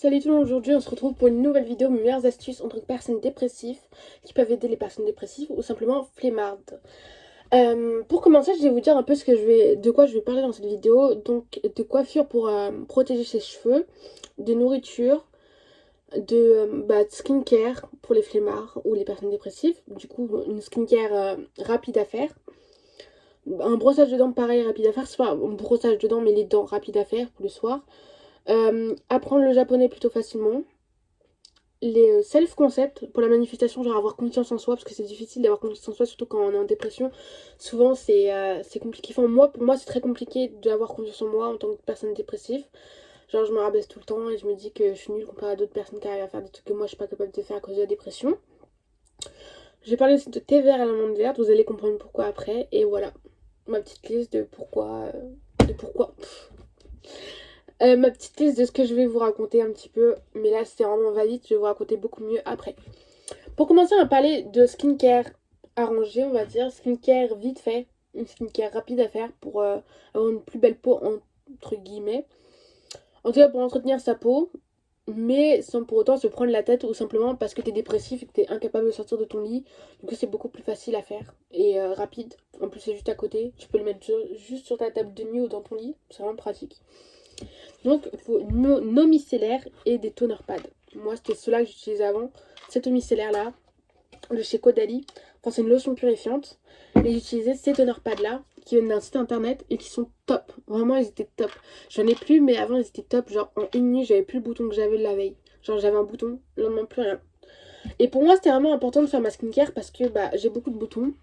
Salut tout le monde, aujourd'hui on se retrouve pour une nouvelle vidéo, mes meilleures astuces en tant que personne dépressive qui peuvent aider les personnes dépressives ou simplement flemmardes. Pour commencer, je vais vous dire un peu de quoi je vais parler dans cette vidéo. Donc de coiffure pour protéger ses cheveux, de nourriture, de skincare pour les flemmards ou les personnes dépressives. Du coup, une skincare rapide à faire. Un brossage de dents pareil rapide à faire, c'est pas un brossage de dents mais les dents rapides à faire pour le soir. Apprendre le japonais plutôt facilement. Les self-concepts pour la manifestation, genre avoir confiance en soi, parce que c'est difficile d'avoir confiance en soi, surtout quand on est en dépression. Souvent, c'est compliqué. Enfin, pour moi, c'est très compliqué d'avoir confiance en moi en tant que personne dépressive. Genre, je me rabaisse tout le temps et je me dis que je suis nulle comparée à d'autres personnes qui arrivent à faire des trucs que moi, je suis pas capable de faire à cause de la dépression. Je vais parler aussi de thé vert à l'amande verte, vous allez comprendre pourquoi après. Et voilà, ma petite liste de pourquoi. De pourquoi. Ma petite liste de ce que je vais vous raconter un petit peu. Mais là, c'était vraiment valide, je vais vous raconter beaucoup mieux après. Pour commencer, on va parler de skincare arrangé, on va dire. Skincare vite fait. Une skincare rapide à faire pour avoir une plus belle peau, entre guillemets. En tout cas, pour entretenir sa peau. Mais sans pour autant se prendre la tête ou simplement parce que t'es dépressif et que t'es incapable de sortir de ton lit. Du coup, c'est beaucoup plus facile à faire et rapide. En plus, c'est juste à côté. Tu peux le mettre juste sur ta table de nuit ou dans ton lit. C'est vraiment pratique. Donc, il faut une eau micellaire et des toner pads. Moi, c'était ceux-là que j'utilisais avant. Cette eau micellaire là, de chez Caudalie. Enfin, c'est une lotion purifiante. Et j'utilisais ces toner pads là, qui viennent d'un site internet et qui sont top. Vraiment, ils étaient top. J'en ai plus, mais avant, ils étaient top. Genre, en une nuit, j'avais plus le bouton que j'avais la veille. Genre, j'avais un bouton, le lendemain, plus rien. Et pour moi, c'était vraiment important de faire ma skincare parce que j'ai beaucoup de boutons.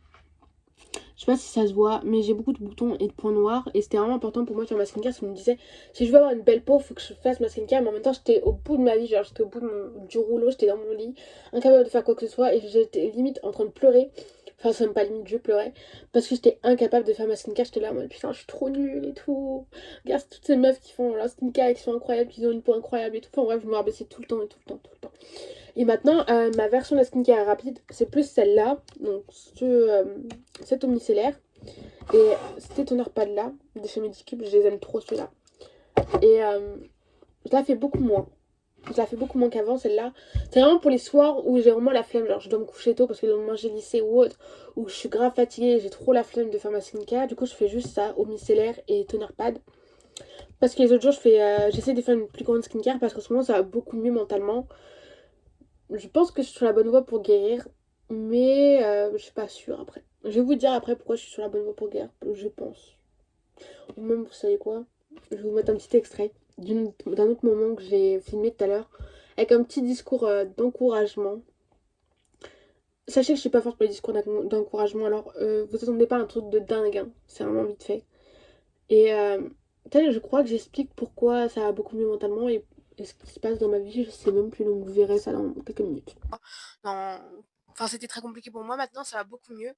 Je sais pas si ça se voit, mais j'ai beaucoup de boutons et de points noirs. Et c'était vraiment important pour moi de faire ma skincare parce que je me disais, si je veux avoir une belle peau, il faut que je fasse ma skincare. Mais en même temps, j'étais au bout de ma vie, genre j'étais au bout du rouleau, j'étais dans mon lit, incapable de faire quoi que ce soit. Et j'étais limite en train de pleurer. Enfin, c'est même pas limite, je pleurais. Parce que j'étais incapable de faire ma skincare. J'étais là en mode putain, je suis trop nulle et tout. Regarde toutes ces meufs qui font leur skincare et qui sont incroyables, qui ont une peau incroyable et tout. Enfin, bref, je me rabaissais tout le temps et tout le temps, tout le temps. Et maintenant, ma version de la skincare rapide, c'est plus celle-là. Donc, cette eau micellaire. Et ces toner pads là, de chez Medicube, je les aime trop ceux-là. Et je la fais beaucoup moins. Je la fais beaucoup moins qu'avant celle-là. C'est vraiment pour les soirs où j'ai vraiment la flemme. Genre je dois me coucher tôt parce que le lendemain j'ai lycée ou autre. Ou je suis grave fatiguée et j'ai trop la flemme de faire ma skincare. Du coup je fais juste ça, eau micellaire et toner pad. Parce que les autres jours j'essaie de faire une plus grande skincare parce qu'en ce moment ça va beaucoup mieux mentalement. Je pense que je suis sur la bonne voie pour guérir. Mais je suis pas sûre après. Je vais vous dire après pourquoi je suis sur la bonne voie pour guérir. Je pense. Ou même, vous savez quoi? Je vais vous mettre un petit extrait d'un autre moment que j'ai filmé tout à l'heure. Avec un petit discours d'encouragement. Sachez que je suis pas forte pour les discours d'encouragement. Alors, vous attendez pas un truc de dingue. Hein. C'est vraiment vite fait. Et peut-être je crois que j'explique pourquoi ça va beaucoup mieux mentalement et ce qui se passe dans ma vie. Je sais même plus. Donc, vous verrez ça dans quelques minutes. Non. Enfin, c'était très compliqué pour moi. Maintenant, ça va beaucoup mieux.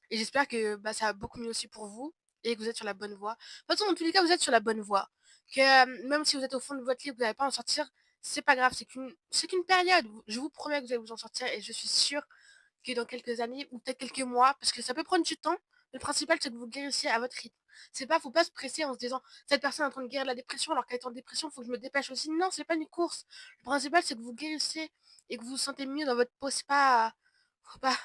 Et j'espère que ça va beaucoup mieux aussi pour vous et que vous êtes sur la bonne voie. De toute façon, dans tous les cas, vous êtes sur la bonne voie. Que même si vous êtes au fond de votre lit et que vous n'allez pas en sortir, c'est pas grave. C'est qu'une période. Je vous promets que vous allez vous en sortir et je suis sûre que dans quelques années ou peut-être quelques mois, parce que ça peut prendre du temps, le principal c'est que vous guérissiez à votre rythme. Faut pas se presser en se disant cette personne est en train de guérir de la dépression alors qu'elle est en dépression, il faut que je me dépêche aussi. Non, c'est pas une course. Le principal c'est que vous guérissiez et que vous vous sentez mieux dans votre peau. Faut pas,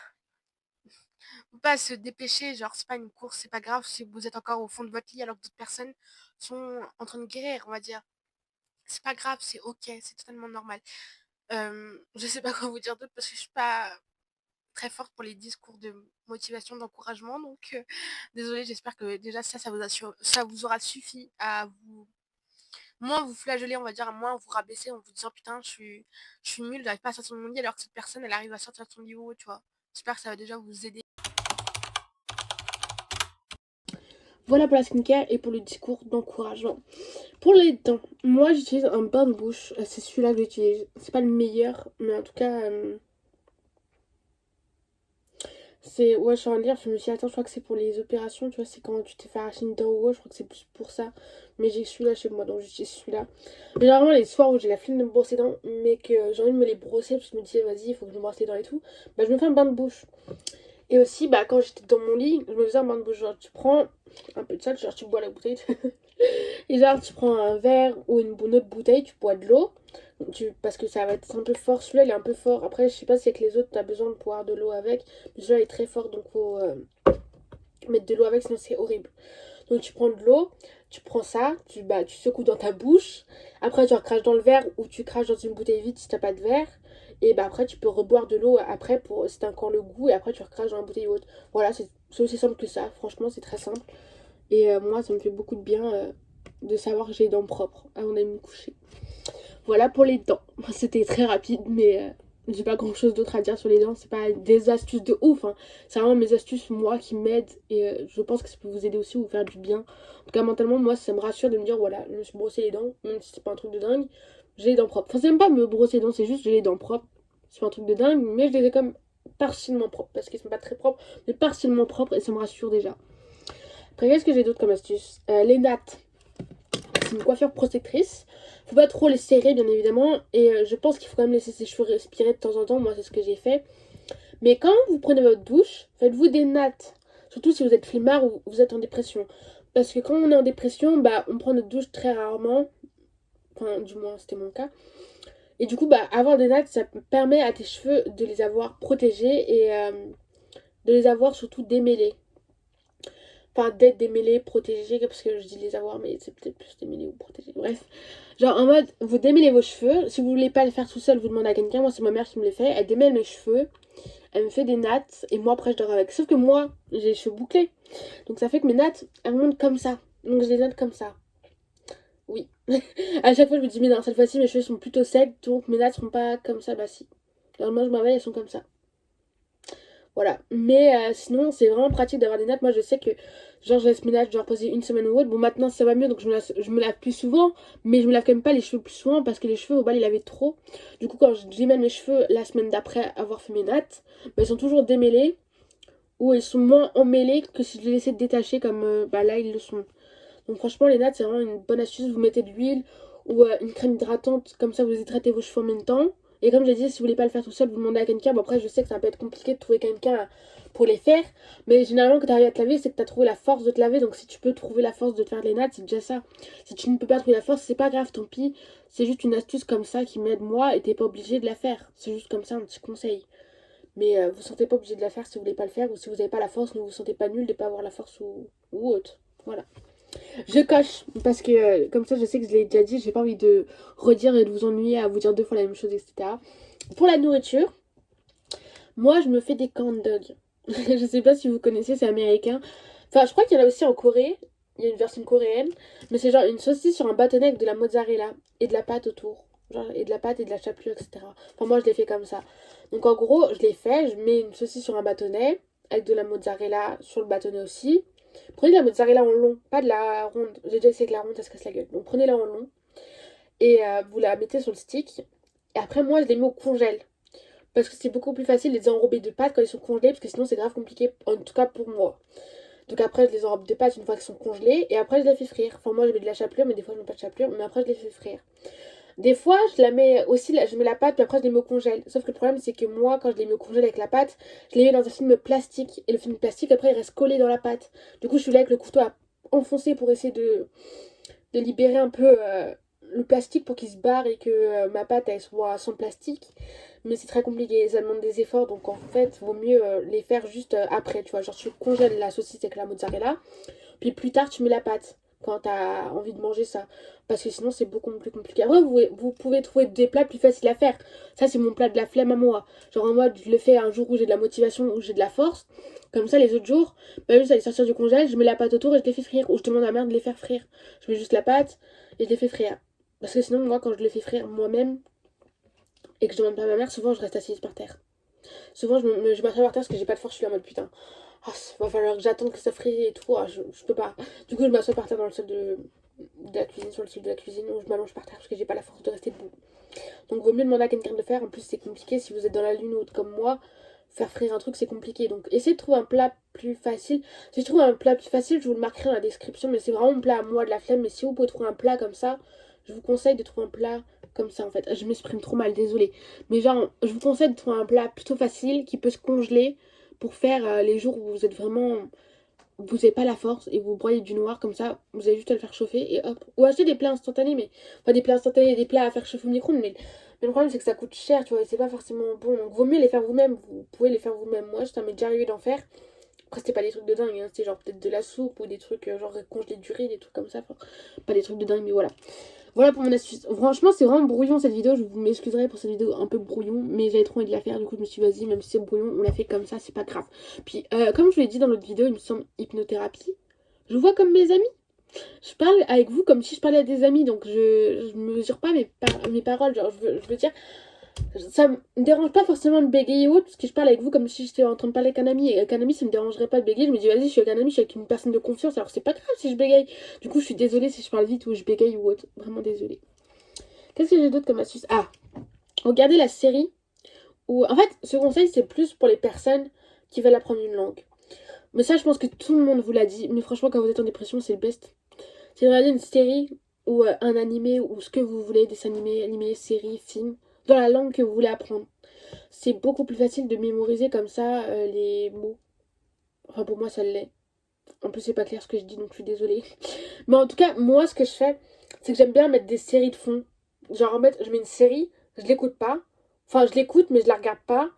faut pas se dépêcher, genre c'est pas une course, c'est pas grave si vous êtes encore au fond de votre lit alors que d'autres personnes sont en train de guérir, on va dire. C'est pas grave, c'est ok, c'est totalement normal. Je sais pas quoi vous dire d'autre parce que je suis pas très forte pour les discours de motivation, d'encouragement. Donc, désolée, j'espère que déjà ça vous aura suffi à vous moins vous flageller, on va dire, à moins vous rabaisser en vous disant putain, je suis nulle, j'arrive pas à sortir de mon lit alors que cette personne, elle arrive à sortir de son lit haut, tu vois. J'espère que ça va déjà vous aider. Voilà pour la skincare et pour le discours d'encouragement. Pour les dents, moi j'utilise un bain de bouche. C'est celui-là que j'utilise. C'est pas le meilleur, mais en tout cas, c'est. Ouais, je suis en train de lire, je me suis dit, attends, je crois que c'est pour les opérations, tu vois, c'est quand tu t'es fait arracher une dent ou autre, je crois que c'est plus pour ça. Mais j'ai celui-là chez moi, donc j'utilise celui-là. Mais généralement, les soirs où j'ai la flemme de me brosser les dents, mais que j'ai envie de me les brosser, parce que je me dis, vas-y, il faut que je me brosse les dents et tout, je me fais un bain de bouche. Et aussi, quand j'étais dans mon lit, je me faisais un bain de bouche. Genre, tu prends un peu de sel, genre, tu bois la bouteille. Et genre, tu prends un verre ou une autre bouteille, tu bois de l'eau. Parce que ça va être un peu fort. Celui-là, il est un peu fort. Après, je sais pas si avec les autres, t'as besoin de boire de l'eau avec. Mais celui-là, il est très fort, donc faut mettre de l'eau avec, sinon c'est horrible. Donc tu prends de l'eau, tu prends ça, tu secoues dans ta bouche. Après, tu recraches dans le verre ou tu craches dans une bouteille vide si t'as pas de verre. Et bah après, tu peux reboire de l'eau après pour si t'as encore le goût. Et après, tu recraches dans la bouteille haute. Voilà, c'est aussi simple que ça. Franchement, c'est très simple. Et moi, ça me fait beaucoup de bien de savoir que j'ai les dents propres avant d'aller me coucher. Voilà pour les dents. C'était très rapide, mais j'ai pas grand chose d'autre à dire sur les dents. C'est pas des astuces de ouf, hein. C'est vraiment mes astuces, moi, qui m'aident. Et je pense que ça peut vous aider aussi, vous faire du bien. En tout cas, mentalement, moi, ça me rassure de me dire, voilà, je me suis brossé les dents, même si c'est pas un truc de dingue. J'ai les dents propres. Enfin, c'est même pas me brosser les dents, c'est juste j'ai les dents propres. C'est pas un truc de dingue, mais je les ai comme partiellement propres. Parce qu'ils sont pas très propres, mais partiellement propres, et ça me rassure déjà. Après, qu'est-ce que j'ai d'autre comme astuce? Les nattes. C'est une coiffure protectrice. Faut pas trop les serrer, bien évidemment. Et je pense qu'il faut quand même laisser ses cheveux respirer de temps en temps. Moi, c'est ce que j'ai fait. Mais quand vous prenez votre douche, faites-vous des nattes. Surtout si vous êtes flemmard ou vous êtes en dépression. Parce que quand on est en dépression, bah, on prend notre douche très rarement. Enfin, du moins, c'était mon cas. Et du coup, bah, avoir des nattes, ça permet à tes cheveux de les avoir protégés et de les avoir surtout démêlés. Enfin, d'être démêlés, protégés, parce que je dis les avoir, mais c'est peut-être plus démêlés ou protégés. Bref. Genre en mode, vous démêlez vos cheveux. Si vous voulez pas le faire tout seul, vous demandez à quelqu'un. Moi, c'est ma mère qui me le fait. Elle démêle mes cheveux. Elle me fait des nattes. Et moi, après, je dors avec. Sauf que moi, j'ai les cheveux bouclés. Donc ça fait que mes nattes, elles montent comme ça. Donc je les note comme ça. Oui. À chaque fois, je me dis, mais non, cette fois-ci, mes cheveux sont plutôt secs. Donc mes nattes seront pas comme ça. Bah si. Alors moi, je me réveille, elles sont comme ça. Voilà. Mais sinon, c'est vraiment pratique d'avoir des nattes. Moi, je sais que, genre, je laisse mes nattes, genre, poser une semaine ou autre. Bon, maintenant, ça va mieux, donc je me lave plus souvent. Mais je me lave quand même pas les cheveux plus souvent parce que les cheveux, au bal, ils avaient trop. Du coup, quand je démêle mes cheveux la semaine d'après avoir fait mes nattes, bah, ils sont toujours démêlés ou ils sont moins emmêlés que si je les laissais détacher comme bah, là, ils le sont. Donc, franchement, les nattes, c'est vraiment une bonne astuce. Vous mettez de l'huile ou une crème hydratante, comme ça, vous hydratez vos cheveux en même temps. Et comme je l'ai dit, si vous voulez pas le faire tout seul, vous demandez à quelqu'un. Bon, après, je sais que ça peut être compliqué de trouver quelqu'un pour les faire. Mais généralement, quand tu arrives à te laver, c'est que tu as trouvé la force de te laver. Donc, si tu peux trouver la force de te faire les nattes, c'est déjà ça. Si tu ne peux pas trouver la force, c'est pas grave, tant pis. C'est juste une astuce comme ça qui m'aide moi et t'es pas obligé de la faire. C'est juste comme ça, un petit conseil. Mais vous ne sentez pas obligé de la faire si vous voulez pas le faire. Ou si vous n'avez pas la force, ne vous sentez pas nul de pas avoir la force ou autre. Voilà. Je coche parce que comme ça je sais que je l'ai déjà dit, j'ai pas envie de redire et de vous ennuyer à vous dire deux fois la même chose, etc. Pour la nourriture, moi je me fais des corn dogs. Je sais pas si vous connaissez, c'est américain. Enfin, je crois qu'il y en a aussi en Corée. Il y a une version coréenne. Mais c'est genre une saucisse sur un bâtonnet avec de la mozzarella et de la pâte autour. Genre, et de la pâte et de la chapelure, etc. Enfin, moi je l'ai fait comme ça. Donc en gros, je l'ai fait. Je mets une saucisse sur un bâtonnet avec de la mozzarella sur le bâtonnet aussi. Prenez de la mozzarella en long, pas de la ronde. J'ai déjà essayé avec la ronde, ça se casse la gueule. Donc prenez-la en long et vous la mettez sur le stick. Et après, moi, je les mets au congèle. Parce que c'est beaucoup plus facile de les enrober de pâte quand ils sont congelés. Parce que sinon, c'est grave compliqué, en tout cas pour moi. Donc après, je les enrobe de pâte une fois qu'ils sont congelés. Et après, je les fais frire. Enfin, moi, je mets de la chapelure, mais des fois, je mets pas de chapelure. Mais après, je les fais frire. Des fois, je la mets aussi, je mets la pâte, puis après, je les mets au congèle. Sauf que le problème, c'est que moi, quand je les mets au congèle avec la pâte, je les mets dans un film plastique. Et le film plastique, après, il reste collé dans la pâte. Du coup, je suis là avec le couteau à enfoncer pour essayer de libérer un peu le plastique pour qu'il se barre et que ma pâte, elle soit sans plastique. Mais c'est très compliqué, ça demande des efforts. Donc, en fait, vaut mieux les faire juste après, tu vois. Genre, tu congèles la saucisse avec la mozzarella. Puis plus tard, tu mets la pâte quand t'as envie de manger ça. Parce que sinon, c'est beaucoup plus compliqué. Après, vous pouvez trouver des plats plus faciles à faire. Ça, c'est mon plat de la flemme à moi. Genre en mode, je le fais un jour où j'ai de la motivation, où j'ai de la force. Comme ça, les autres jours, bah, juste aller sortir du congèle, je mets la pâte autour et je les fais frire. Ou je demande à ma mère de les faire frire. Je mets juste la pâte et je les fais frire. Parce que sinon, moi, quand je les fais frire moi-même et que je demande pas à ma mère, souvent, je reste assise par terre. Souvent, je m'assois par terre parce que j'ai pas de force, je suis là en mode putain. Ah, va falloir que j'attende que ça frise et tout. Ah, je peux pas. Du coup, je m'assois par terre dans le sol de la cuisine, sur le sol de la cuisine, où je m'allonge par terre parce que j'ai pas la force de rester debout. Donc, vaut mieux demander à quelqu'un de le faire. En plus, c'est compliqué. Si vous êtes dans la lune ou autre comme moi, faire frire un truc, c'est compliqué. Donc, essayez de trouver un plat plus facile. Si je trouve un plat plus facile, je vous le marquerai dans la description. Mais c'est vraiment mon plat à moi de la flemme. Mais si vous pouvez trouver un plat comme ça, je vous conseille de trouver un plat comme ça en fait. Je m'exprime trop mal, désolée. Mais genre, je vous conseille de trouver un plat plutôt facile qui peut se congeler pour faire les jours où vous êtes vraiment vous n'avez pas la force et vous broyez du noir comme ça, vous avez juste à le faire chauffer et hop. Ou acheter des plats instantanés, mais enfin des plats instantanés et des plats à faire chauffer au micro-ondes, mais le problème c'est que ça coûte cher, tu vois, et c'est pas forcément bon. Donc vaut mieux les faire vous-même, vous pouvez les faire vous-même. Moi, ça m'est déjà arrivé d'en faire. Après, c'était pas des trucs de dingue, hein. C'était genre peut-être de la soupe ou des trucs genre congeler du riz, des trucs comme ça. Enfin, pas des trucs de dingue, mais voilà. Voilà pour mon astuce. Franchement, c'est vraiment brouillon cette vidéo. Je vous m'excuserai pour cette vidéo un peu brouillon, mais j'avais trop envie de la faire. Du coup, je me suis dit, vas-y, même si c'est brouillon, on l'a fait comme ça, c'est pas grave. Puis, comme je vous l'ai dit dans l'autre vidéo, il me semble hypnothérapie. Je vous vois comme mes amis. Je parle avec vous comme si je parlais à des amis, donc je mesure pas mes paroles. Genre, je veux dire, ça me dérange pas forcément de bégayer ou autre, parce que je parle avec vous comme si j'étais en train de parler avec un ami. Et avec un ami, ça me dérangerait pas de bégayer. Je me dis, vas-y, je suis avec un ami, je suis avec une personne de confiance, alors c'est pas grave si je bégaye. Du coup, je suis désolée si je parle vite ou je bégaye ou autre. Vraiment désolée. Qu'est-ce que j'ai d'autre comme astuce? Ah, regardez la série. Où... En fait, ce conseil, c'est plus pour les personnes qui veulent apprendre une langue. Mais ça, je pense que tout le monde vous l'a dit. Mais franchement, quand vous êtes en dépression, c'est le best. C'est de regarder une série ou un animé ou ce que vous voulez, des animés, séries, films, dans la langue que vous voulez apprendre. C'est beaucoup plus facile de mémoriser comme ça les mots. Enfin, pour moi, ça l'est. En plus, c'est pas clair ce que je dis, donc je suis désolée. Mais en tout cas, moi, ce que je fais, c'est que j'aime bien mettre des séries de fond. Genre, en fait, je mets une série, je l'écoute pas. Enfin, je l'écoute, mais je la regarde pas.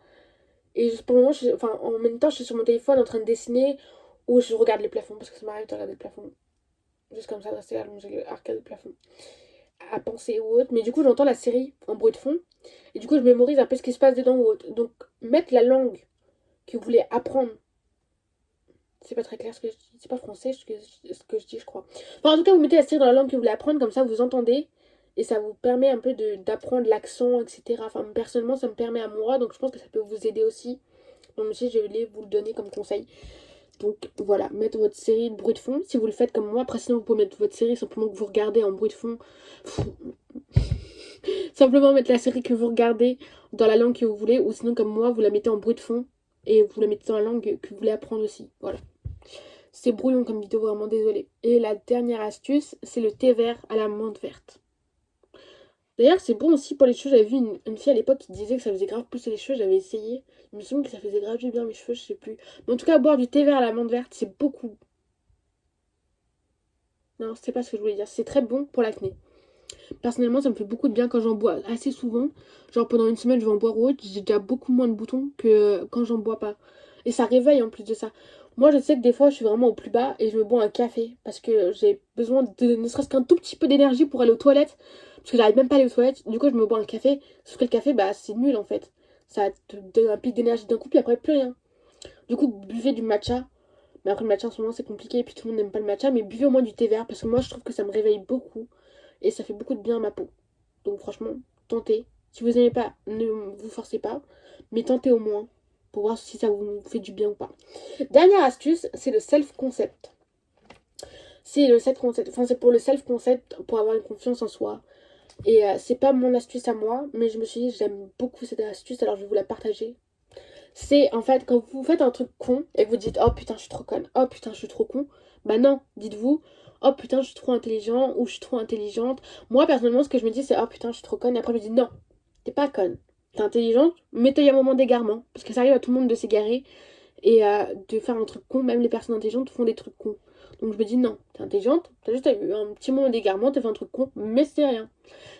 Et pour le moment, enfin, en même temps, je suis sur mon téléphone en train de dessiner ou je regarde les plafonds parce que ça m'arrive de regarder le plafond. Juste comme ça, de rester là, à regarder le plafond. À penser ou autre. Mais du coup, j'entends la série en bruit de fond. Et du coup, je mémorise un peu ce qui se passe dedans ou autre. Donc, mettre la langue que vous voulez apprendre. C'est pas très clair ce que je dis. C'est pas français ce que je dis, je crois. Enfin, en tout cas, vous mettez la série dans la langue que vous voulez apprendre. Comme ça, vous entendez. Et ça vous permet un peu d'apprendre l'accent, etc. Enfin, personnellement, ça me permet à moi. Donc, je pense que ça peut vous aider aussi. Donc, aussi, je vais vous le donner comme conseil. Donc voilà, mettre votre série de bruit de fond. Si vous le faites comme moi, après sinon vous pouvez mettre votre série simplement que vous regardez en bruit de fond. Simplement mettre la série que vous regardez dans la langue que vous voulez. Ou sinon comme moi, vous la mettez en bruit de fond. Et vous la mettez dans la langue que vous voulez apprendre aussi. Voilà. C'est brouillon comme vidéo, vraiment désolé. Et la dernière astuce, c'est le thé vert à la menthe verte. D'ailleurs, c'est bon aussi pour les cheveux. J'avais vu une fille à l'époque qui disait que ça faisait grave pousser les cheveux. J'avais essayé. Il me semble que ça faisait grave du bien mes cheveux, je sais plus. Mais en tout cas, boire du thé vert à la menthe verte, c'est beaucoup. Non, c'est pas ce que je voulais dire. C'est très bon pour l'acné. Personnellement, ça me fait beaucoup de bien quand j'en bois assez souvent. Genre pendant une semaine, je vais en boire autre. J'ai déjà beaucoup moins de boutons que quand j'en bois pas. Et ça réveille en plus de ça. Moi, je sais que des fois, je suis vraiment au plus bas et je me bois un café parce que j'ai besoin de ne serait-ce qu'un tout petit peu d'énergie pour aller aux toilettes. Parce que j'arrive même pas à aller aux toilettes. Du coup, je me bois un café. Sauf que le café, bah, c'est nul en fait. Ça te donne un pic d'énergie d'un coup, puis après, plus rien. Du coup, buvez du matcha. Mais après, le matcha en ce moment, c'est compliqué. Et puis tout le monde n'aime pas le matcha. Mais buvez au moins du thé vert parce que moi, je trouve que ça me réveille beaucoup. Et ça fait beaucoup de bien à ma peau. Donc franchement, tentez. Si vous n'aimez pas, ne vous forcez pas. Mais tentez au moins. Pour voir si ça vous fait du bien ou pas. Dernière astuce, c'est le self-concept. C'est le self-concept. Enfin, c'est pour le self-concept, pour avoir une confiance en soi. Et c'est pas mon astuce à moi. Mais je me suis dit, j'aime beaucoup cette astuce. Alors je vais vous la partager. C'est en fait quand vous faites un truc con et que vous dites oh putain je suis trop conne, oh putain je suis trop con, bah non, dites-vous oh putain je suis trop intelligent ou je suis trop intelligente. Moi personnellement ce que je me dis c'est oh putain je suis trop conne et après je me dis non, t'es pas conne, t'es intelligente, mais t'as eu un moment d'égarement parce que ça arrive à tout le monde de s'égarer et de faire un truc con, même les personnes intelligentes font des trucs cons. Donc je me dis non, t'es intelligente, t'as juste eu un petit moment d'égarement, t'as fait un truc con, mais c'est rien.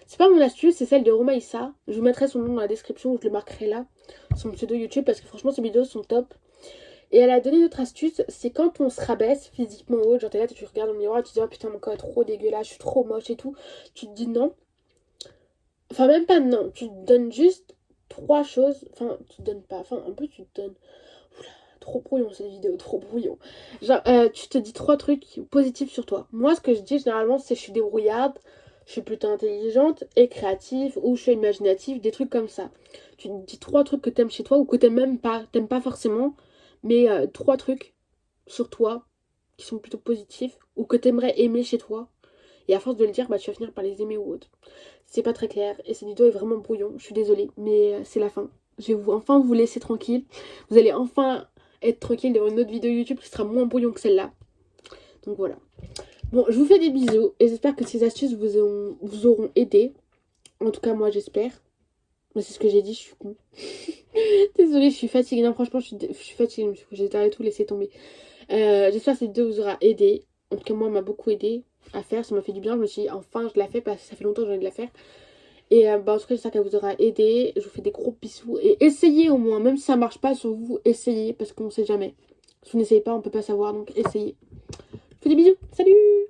C'est pas mon astuce, c'est celle de Romaïssa. Je vous mettrai son nom dans la description ou je le marquerai là, son pseudo YouTube, parce que franchement ses vidéos sont top. Et elle a donné une autre astuce, c'est quand on se rabaisse physiquement haut, genre t'es là, tu regardes dans le miroir et tu te dis oh putain mon corps est trop dégueulasse, je suis trop moche et tout. Tu te dis non. Enfin même pas non, tu te donnes juste trois choses. Enfin tu te donnes pas, enfin un peu tu te donnes. Oula, trop brouillon cette vidéo, trop brouillon. Genre tu te dis trois trucs positifs sur toi. Moi ce que je dis généralement c'est je suis débrouillarde, je suis plutôt intelligente et créative ou je suis imaginative, des trucs comme ça. Tu te dis trois trucs que t'aimes chez toi ou que t'aimes pas forcément, mais trois trucs sur toi qui sont plutôt positifs ou que t'aimerais aimer chez toi. Et à force de le dire, bah tu vas finir par les aimer ou autre. C'est pas très clair et cette vidéo est vraiment brouillon, je suis désolée, mais c'est la fin. Je vais enfin vous laisser tranquille. Vous allez enfin être tranquille devant une autre vidéo YouTube qui sera moins brouillon que celle-là. Donc voilà. Bon, je vous fais des bisous et j'espère que ces astuces vous auront aidé. En tout cas, moi, j'espère. Mais c'est ce que j'ai dit, je suis con. Désolée, je suis fatiguée. Non, franchement, je suis fatiguée. J'ai tout laissé tomber. J'espère que cette vidéo vous aura aidé. En tout cas, moi, elle m'a beaucoup aidé à faire. Ça m'a fait du bien. Je me suis dit, enfin, je la fais parce que ça fait longtemps que j'ai envie de la faire. Et bah, en tout cas, j'espère qu'elle vous aura aidé. Je vous fais des gros bisous. Et essayez au moins, même si ça marche pas sur vous, essayez parce qu'on sait jamais. Si vous n'essayez pas, on peut pas savoir. Donc, essayez. Je vous fais des bisous. Salut!